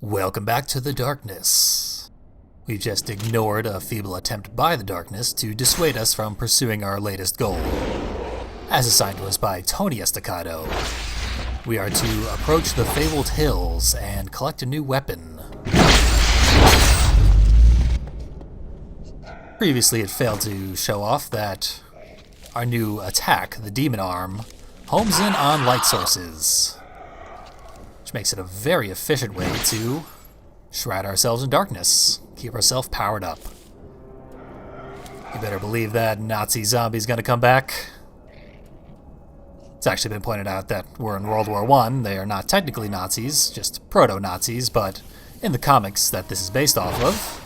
Welcome back to the darkness. We've just ignored a feeble attempt by the darkness to dissuade us from pursuing our latest goal. As assigned to us by Tony Estacado, we are to approach the fabled hills and collect a new weapon. Previously it failed to show off that our new attack, the Demon Arm, homes in on light sources, which makes it a very efficient way to shroud ourselves in darkness, keep ourselves powered up. You better believe that Nazi zombie's gonna come back. It's actually been pointed out that we're in World War I. They are not technically Nazis, just proto-Nazis, but in the comics that this is based off of,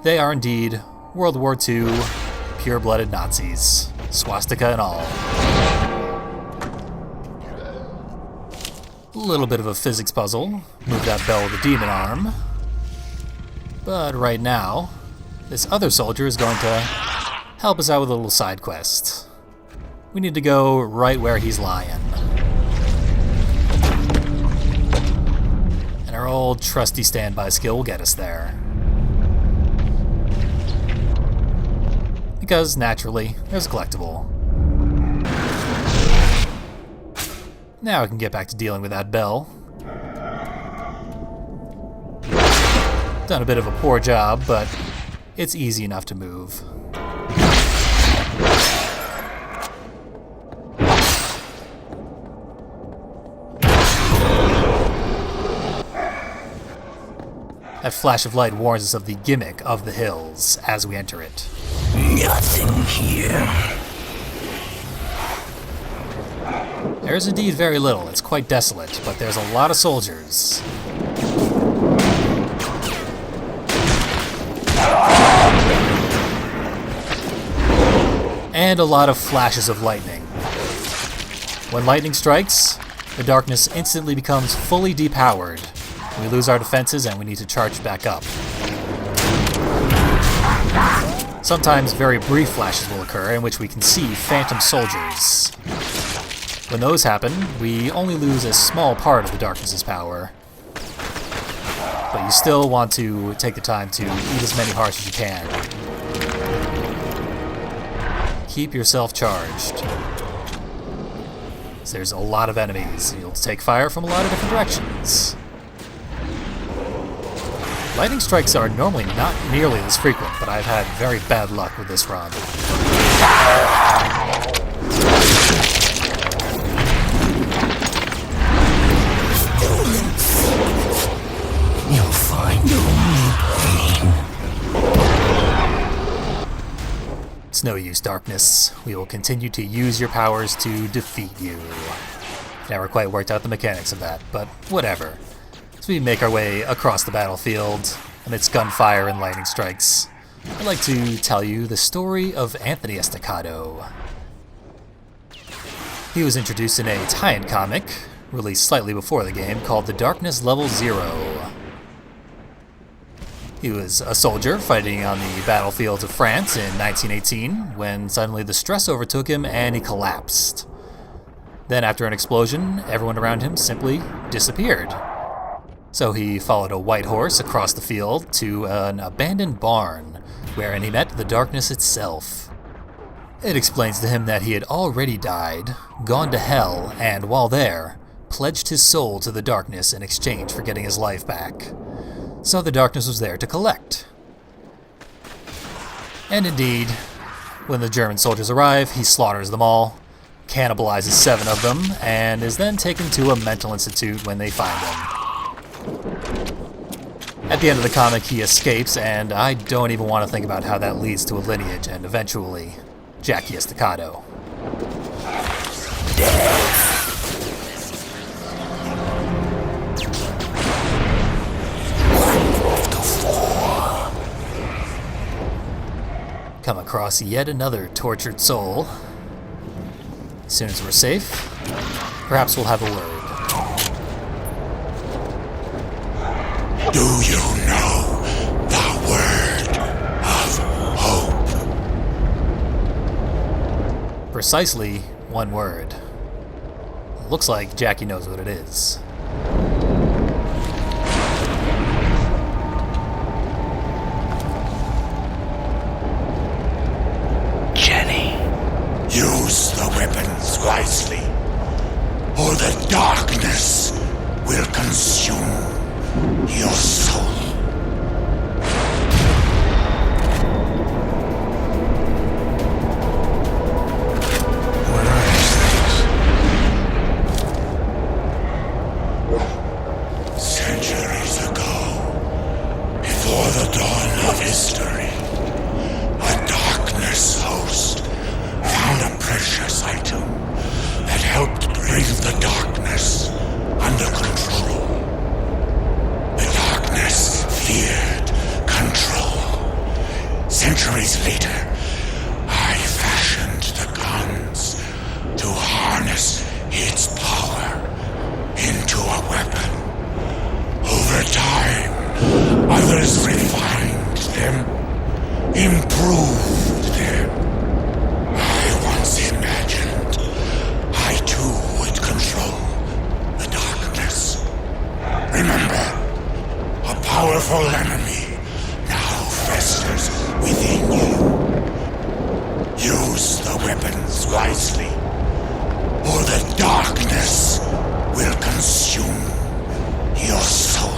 they are indeed World War II pure-blooded Nazis, swastika and all. A little bit of a physics puzzle. Move that bell with the demon arm. But right now, this other soldier is going to help us out with a little side quest. We need to go right where he's lying. And our old trusty standby skill will get us there. Because, naturally, there's a collectible. Now I can get back to dealing with that bell. Done a bit of a poor job, but it's easy enough to move. That flash of light warns us of the gimmick of the hills as we enter it. Nothing here. There's indeed very little. It's quite desolate, but there's a lot of soldiers. And a lot of flashes of lightning. When lightning strikes, the darkness instantly becomes fully depowered. We lose our defenses and we need to charge back up. Sometimes very brief flashes will occur in which we can see phantom soldiers. When those happen, we only lose a small part of the darkness's power. But you still want to take the time to eat as many hearts as you can. Keep yourself charged. So there's a lot of enemies. You'll take fire from a lot of different directions. Lightning strikes are normally not nearly as frequent, but I've had very bad luck with this run. You'll find only pain. It's no use, darkness. We will continue to use your powers to defeat you. Never quite worked out the mechanics of that, but whatever. As we make our way across the battlefield, amidst gunfire and lightning strikes, I'd like to tell you the story of Anthony Estacado. He was introduced in a tie-in comic, released slightly before the game, called The Darkness Level 0. He was a soldier fighting on the battlefields of France in 1918, when suddenly the stress overtook him and he collapsed. Then after an explosion, everyone around him simply disappeared. So he followed a white horse across the field to an abandoned barn, wherein he met the darkness itself. It explains to him that he had already died, gone to hell, and while there, pledged his soul to the darkness in exchange for getting his life back. So the darkness was there to collect. And indeed, when the German soldiers arrive, he slaughters them all, cannibalizes 7 of them, and is then taken to a mental institute when they find him. At the end of the comic, he escapes, and I don't even want to think about how that leads to a lineage and eventually Jackie Estacado. Come across yet another tortured soul. As soon as we're safe, perhaps we'll have a word. Do you know the word of hope? Precisely one word. Looks like Jackie knows what it is. your soul. Where is this? Centuries ago, before the dawn of history, a darkness host found a precious item that helped bring the darkness under control. The darkness feared control. Centuries later, I fashioned the guns to harness its power into a weapon. Over time, others refined them, improved them. I once imagined I too would control the darkness. Remember, a powerful enemy now festers within you. Use the weapons wisely, or the darkness will consume your soul.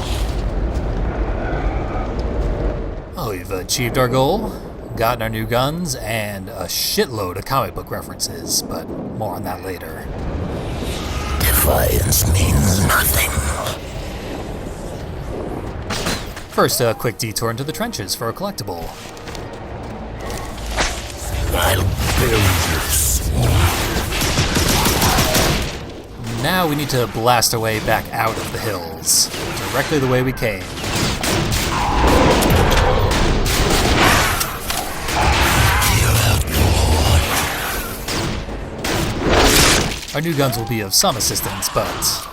Oh, we've achieved our goal, gotten our new guns, and a shitload of comic book references, but more on that later. Defiance means nothing. First, a quick detour into the trenches for a collectible. I'll build this. Now we need to blast our way back out of the hills, directly the way we came. Our new guns will be of some assistance, but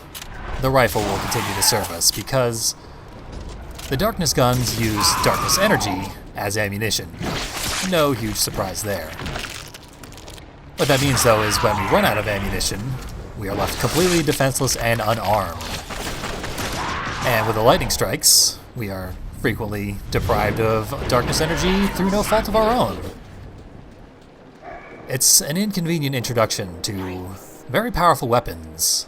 the rifle will continue to serve us because the darkness guns use darkness energy as ammunition. No huge surprise there. What that means, though, is when we run out of ammunition, we are left completely defenseless and unarmed. And with the lightning strikes, we are frequently deprived of darkness energy through no fault of our own. It's an inconvenient introduction to very powerful weapons.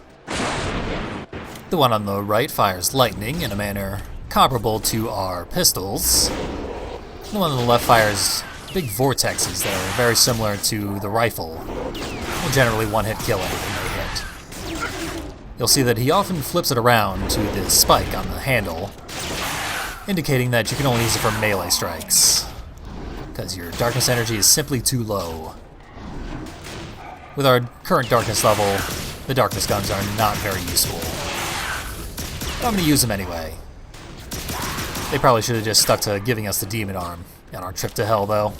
The one on the right fires lightning in a manner comparable to our pistols. The one on the left fires big vortexes that are very similar to the rifle. Will generally one-hit kill anything they hit. You'll see that he often flips it around to the spike on the handle, indicating that you can only use it for melee strikes, because your darkness energy is simply too low. With our current darkness level, the darkness guns are not very useful. But I'm going to use them anyway. They probably should have just stuck to giving us the demon arm on our trip to hell, though.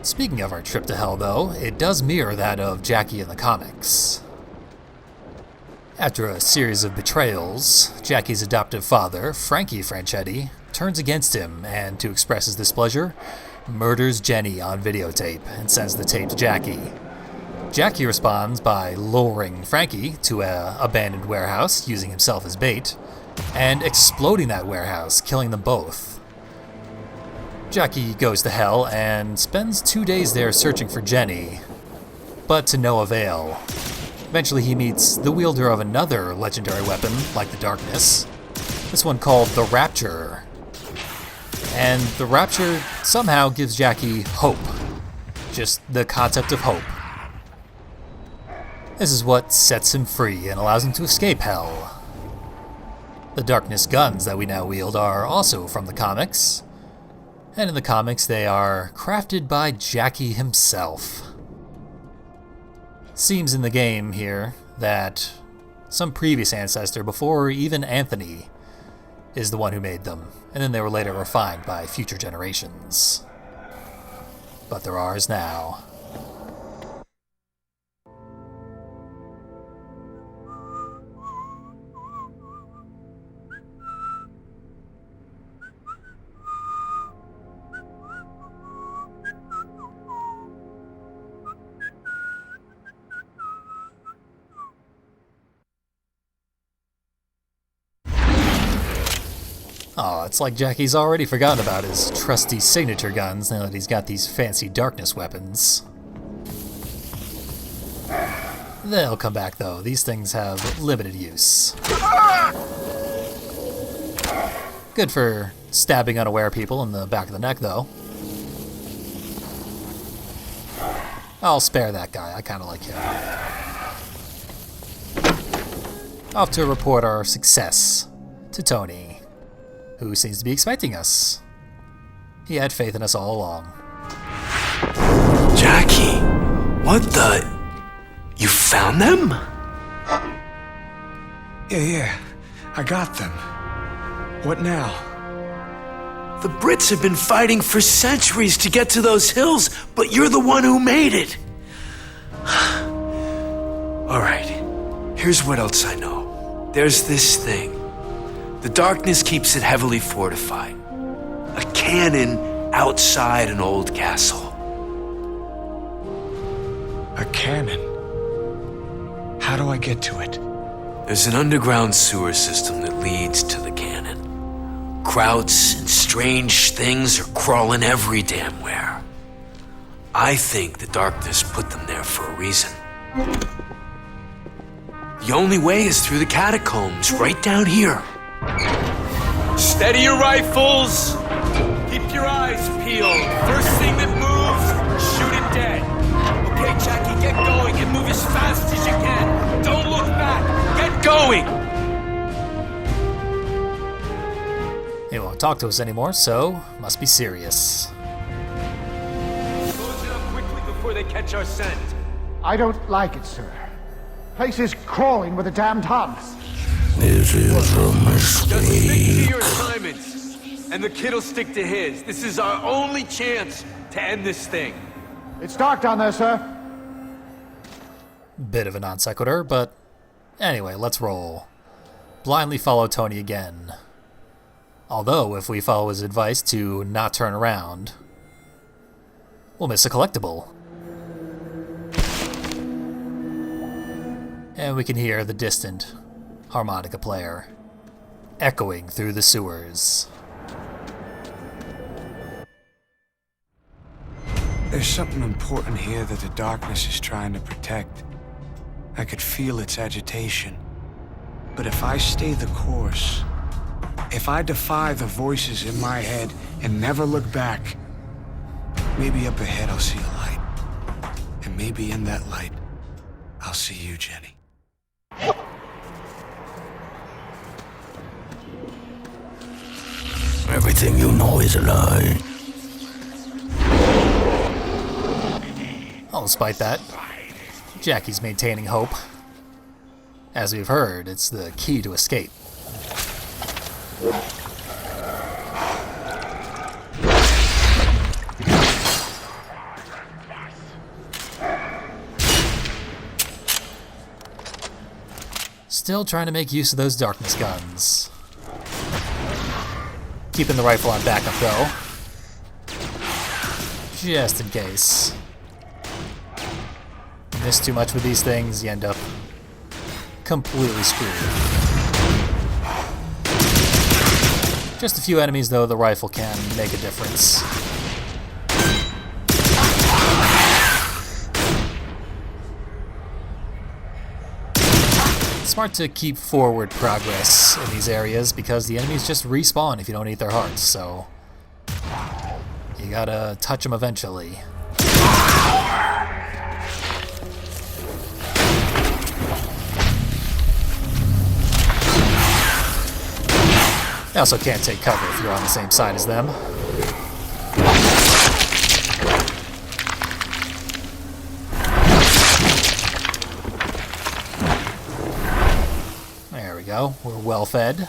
Speaking of our trip to hell, though, it does mirror that of Jackie in the comics. After a series of betrayals, Jackie's adoptive father, Frankie Franchetti, turns against him and, to express his displeasure, murders Jenny on videotape and sends the tape to Jackie. Jackie responds by luring Frankie to an abandoned warehouse, using himself as bait, and exploding that warehouse, killing them both. Jackie goes to hell and spends 2 days there searching for Jenny, but to no avail. Eventually he meets the wielder of another legendary weapon, like the Darkness, this one called the Rapture. And the Rapture somehow gives Jackie hope. Just the concept of hope. This is what sets him free and allows him to escape hell. The Darkness guns that we now wield are also from the comics. And in the comics they are crafted by Jackie himself. Seems in the game here that some previous ancestor before even Anthony is the one who made them, and then they were later refined by future generations. But they're ours now. Oh, it's like Jackie's already forgotten about his trusty signature guns now that he's got these fancy darkness weapons. They'll come back, though. These things have limited use. Good for stabbing unaware people in the back of the neck, though. I'll spare that guy. I kind of like him. Off to report our success to Tony, who seems to be expecting us. He had faith in us all along. Jackie, what the... You found them? Yeah, I got them. What now? The Brits have been fighting for centuries to get to those hills, but you're the one who made it. All right, here's what else I know. There's this thing. The darkness keeps it heavily fortified. A cannon outside an old castle. A cannon? How do I get to it? There's an underground sewer system that leads to the cannon. Krauts and strange things are crawling every damn where. I think the darkness put them there for a reason. The only way is through the catacombs, right down here. Steady your rifles! Keep your eyes peeled. First thing that moves, shoot it dead. Okay, Jackie, get going and move as fast as you can. Don't look back. Get going! He won't talk to us anymore, so must be serious. Close it up quickly before they catch our scent. I don't like it, sir. Place is crawling with the damned Huns. This is a Just stick to mistake. your assignments, and the kid'll stick to his. This is our only chance to end this thing. It's dark down there, sir. Bit of a non sequitur, but anyway, let's roll. Blindly follow Tony again. Although, if we follow his advice to not turn around, we'll miss a collectible. And we can hear the distant harmonica player echoing through the sewers. There's something important here that the darkness is trying to protect. I could feel its agitation. But if I stay the course, if I defy the voices in my head and never look back, maybe up ahead I'll see a light. And maybe in that light, I'll see you, Jenny. Everything you know is a lie. Oh, despite that, Jackie's maintaining hope. As we've heard, it's the key to escape. Still trying to make use of those darkness guns. Keeping the rifle on backup, though. Just in case. Miss too much with these things, you end up completely screwed. Just a few enemies, though, the rifle can make a difference. It's smart to keep forward progress in these areas because the enemies just respawn if you don't eat their hearts, so you gotta touch them eventually. You also can't take cover if you're on the same side as them. There we go. We're well fed. No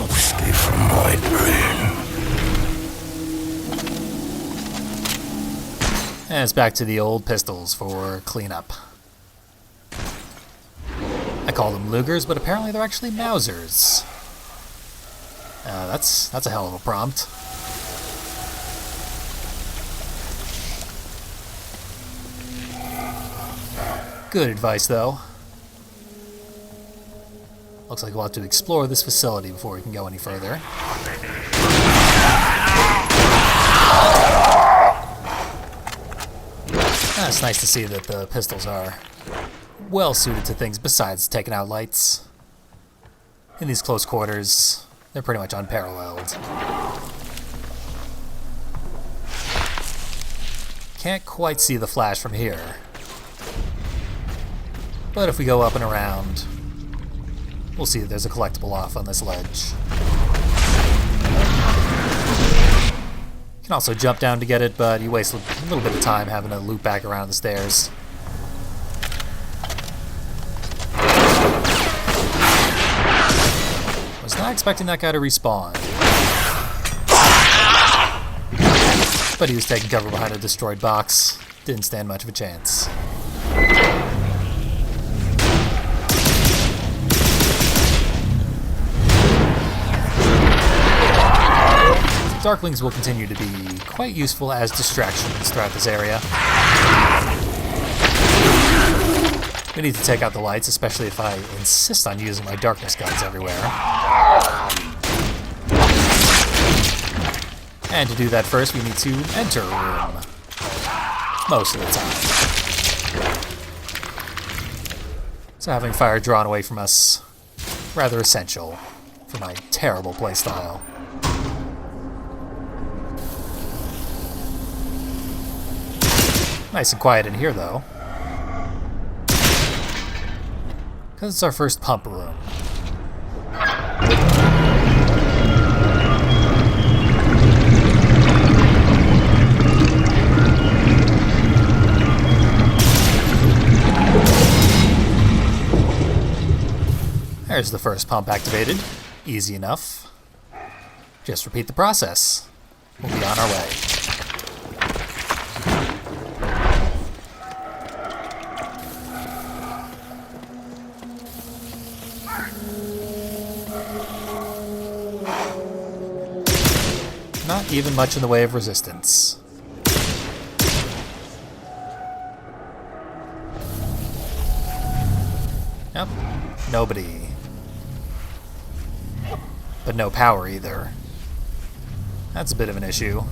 escape from my brain. And it's back to the old pistols for cleanup. I call them Lugers, but apparently they're actually Mausers. That's a hell of a prompt. Good advice, though. Looks like we'll have to explore this facility before we can go any further. It's nice to see that the pistols are well suited to things besides taking out lights. In these close quarters, they're pretty much unparalleled. Can't quite see the flash from here. But if we go up and around, we'll see that there's a collectible off on this ledge. You can also jump down to get it, but you waste a little bit of time having to loop back around the stairs. Was not expecting that guy to respawn. But he was taking cover behind a destroyed box. Didn't stand much of a chance. Darklings will continue to be quite useful as distractions throughout this area. We need to take out the lights, especially if I insist on using my darkness guns everywhere. And to do that first, we need to enter a room. Most of the time. So having fire drawn away from us, rather essential for my terrible playstyle. Nice and quiet in here, though. Because it's our first pump room. There's the first pump activated. Easy enough. Just repeat the process. We'll be on our way. Not even much in the way of resistance. Yep, nobody. But no power either. That's a bit of an issue.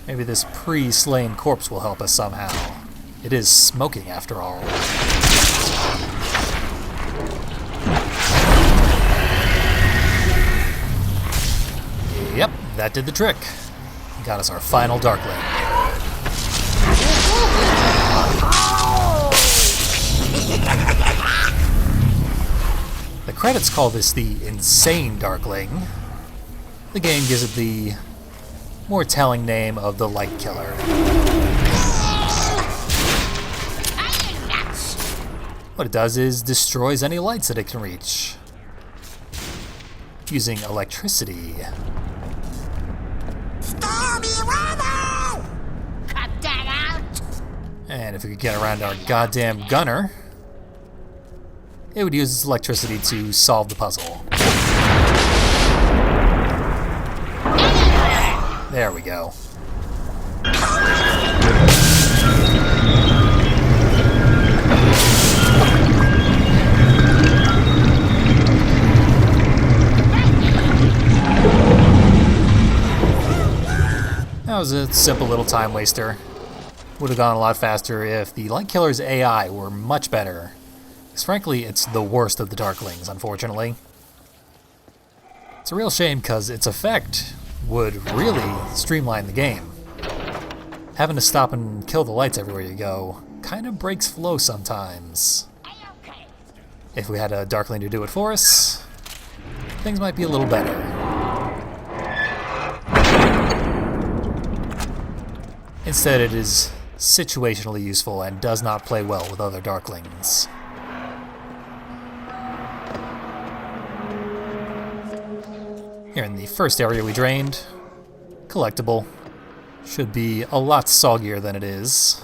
Maybe this pre-slain corpse will help us somehow. It is smoking after all. Yep, that did the trick. Got us our final Darkling. The credits call this the Insane Darkling. The game gives it the more telling name of the Light Killer. What it does is destroys any lights that it can reach, using electricity. And if we could get around our goddamn gunner, it would use its electricity to solve the puzzle. There we go. That was a simple little time waster. Would have gone a lot faster if the Light Killer's AI were much better. Because frankly, it's the worst of the Darklings, unfortunately. It's a real shame because its effect would really streamline the game. Having to stop and kill the lights everywhere you go kind of breaks flow sometimes. If we had a Darkling to do it for us, things might be a little better. Instead, it is situationally useful and does not play well with other Darklings. Here in the first area we drained, collectible. Should be a lot soggier than it is.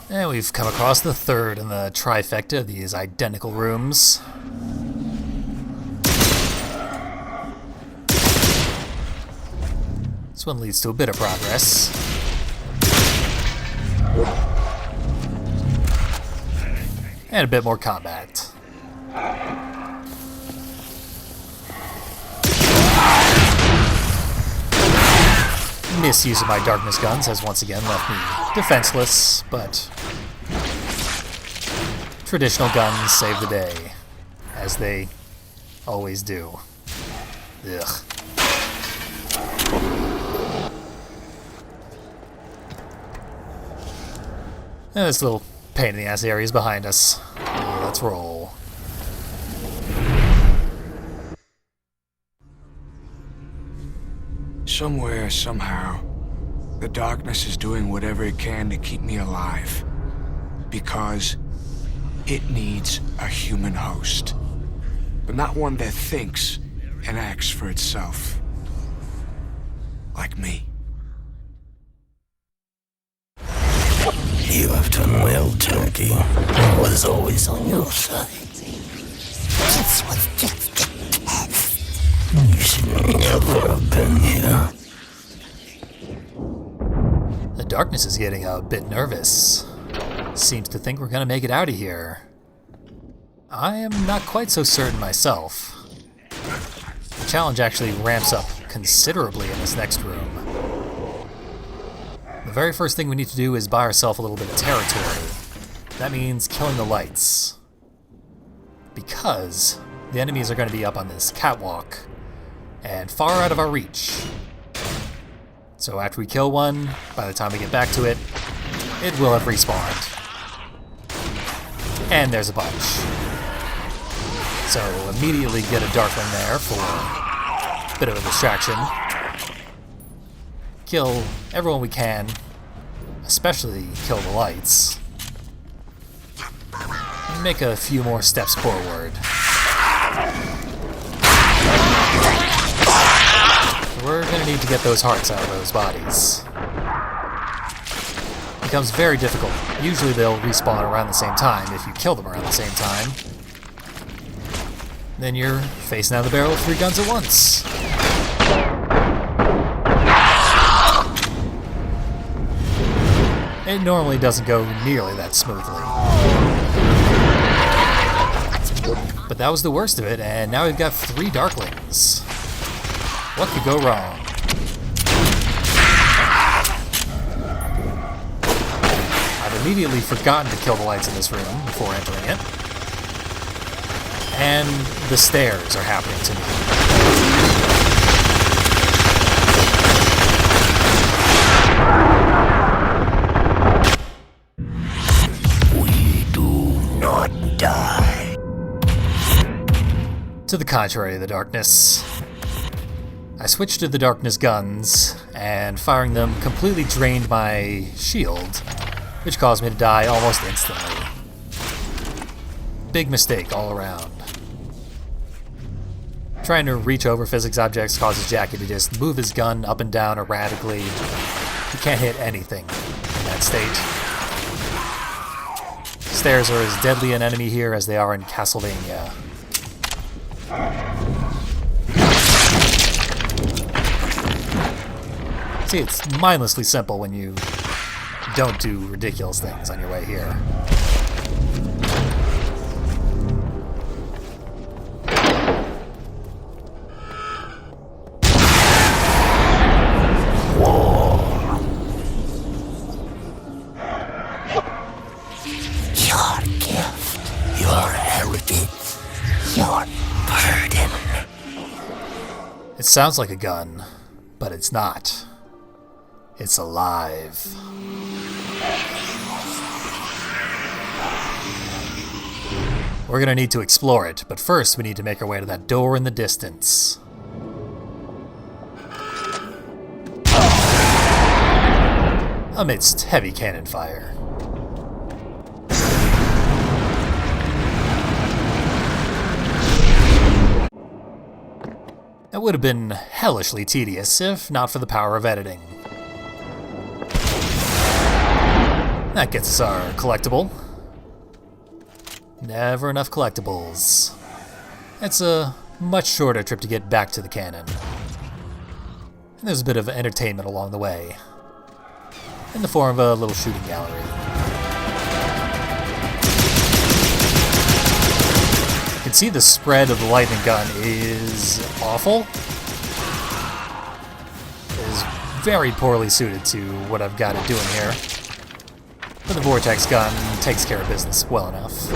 And we've come across the third in the trifecta of these identical rooms. This one leads to a bit of progress. And a bit more combat. Misuse of my darkness guns has once again left me defenseless, but traditional guns save the day, as they always do. Ugh. And this little pain in the ass area is behind us. Let's roll. Somewhere, somehow, the darkness is doing whatever it can to keep me alive. Because it needs a human host. But not one that thinks and acts for itself. Like me. You have done well, Turkey. I was always on your side. This was just a test. You should never have been here. The darkness is getting a bit nervous. Seems to think we're gonna make it out of here. I am not quite so certain myself. The challenge actually ramps up considerably in this next room. The very first thing we need to do is buy ourselves a little bit of territory. That means killing the lights. Because the enemies are going to be up on this catwalk and far out of our reach. So after we kill one, by the time we get back to it, it will have respawned. And there's a bunch. So immediately get a Darkling there for a bit of a distraction. Kill everyone we can, especially kill the lights. And make a few more steps forward. We're gonna need to get those hearts out of those bodies. It becomes very difficult. Usually they'll respawn around the same time if you kill them around the same time. Then you're facing down the barrel of 3 guns at once. It normally doesn't go nearly that smoothly. But that was the worst of it, and now we've got 3 Darklings. What could go wrong? I've immediately forgotten to kill the lights in this room before entering it. And the stairs are happening to me. We do not die. To the contrary, the darkness. I switched to the darkness guns, and firing them completely drained my shield, which caused me to die almost instantly. Big mistake all around. Trying to reach over physics objects causes Jackie to just move his gun up and down erratically. He can't hit anything in that state. Stairs are as deadly an enemy here as they are in Castlevania. See, it's mindlessly simple when you don't do ridiculous things on your way here. Your gift, your heritage, your burden. It sounds like a gun, but it's not. It's alive. We're gonna need to explore it, but first we need to make our way to that door in the distance. Amidst heavy cannon fire. That would have been hellishly tedious if not for the power of editing. That gets us our collectible. Never enough collectibles. It's a much shorter trip to get back to the cannon. And there's a bit of entertainment along the way, in the form of a little shooting gallery. can see the spread of the lightning gun is awful. It is very poorly suited to what I've got it doing here. But the vortex gun takes care of business well enough.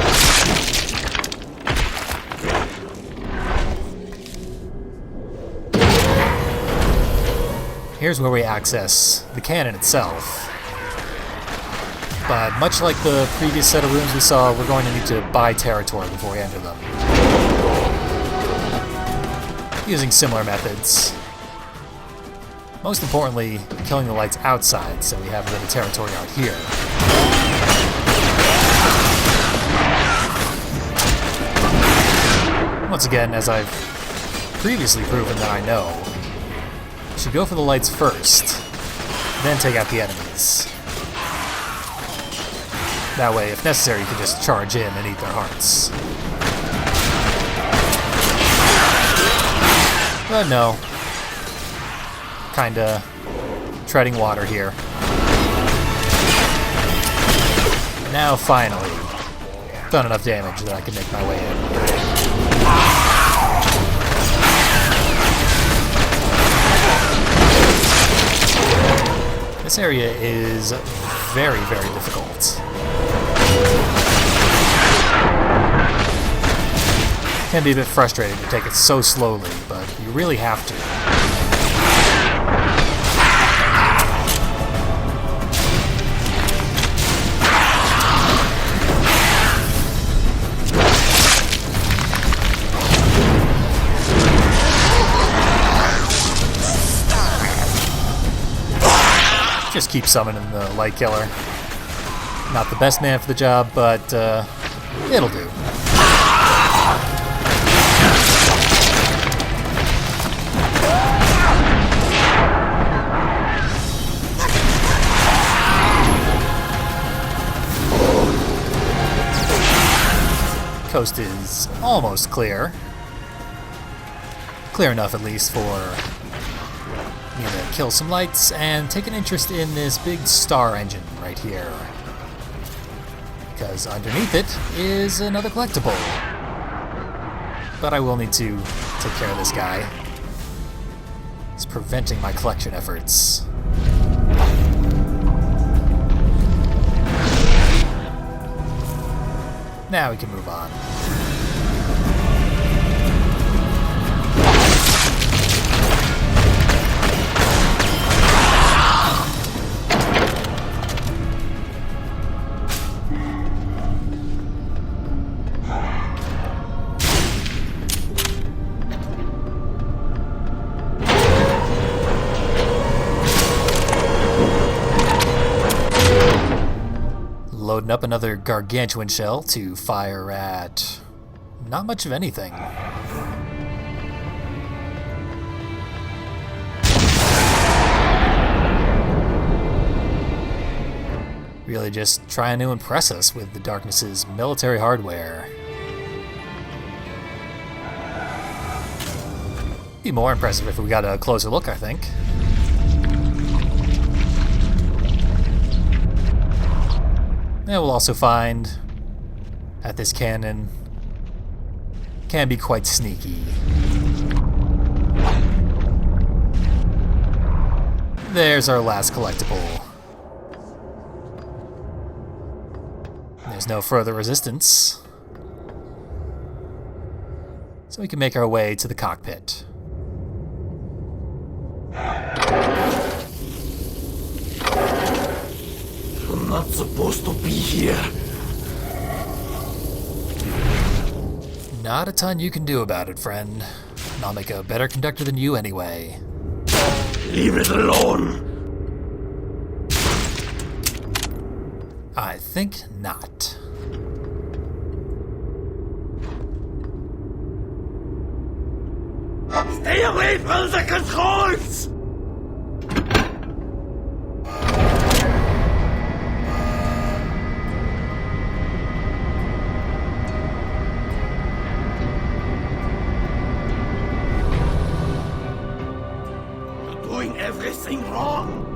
Here's where we access the cannon itself. But much like the previous set of rooms we saw, we're going to need to buy territory before we enter them. Using similar methods. Most importantly, killing the lights outside so we have a bit of territory out here. Once again, as I've previously proven that I know, you should go for the lights first, then take out the enemies. That way, if necessary, you can just charge in and eat their hearts. But no. Kinda treading water here. Now, finally, done enough damage that I can make my way in. This area is very, very difficult. Can be a bit frustrating to take it so slowly, but you really have to. Just keep summoning the light killer. Not the best man for the job, but it'll do. Coast is almost clear. Clear enough, at least, for me to kill some lights and take an interest in this big star engine right here. Because underneath it is another collectible. But I will need to take care of this guy. It's preventing my collection efforts. Now we can move on. Loading up another gargantuan shell to fire at not much of anything. Really just trying to impress us with the Darkness's military hardware. Be more impressive if we got a closer look, I think. And we'll also find that this cannon can be quite sneaky. There's our last collectible. There's no further resistance. So we can make our way to the cockpit. I'm not supposed to be here. Not a ton you can do about it, friend. And I'll make a better conductor than you anyway. Leave it alone. I think not. Stay away from the controls! You're doing everything wrong.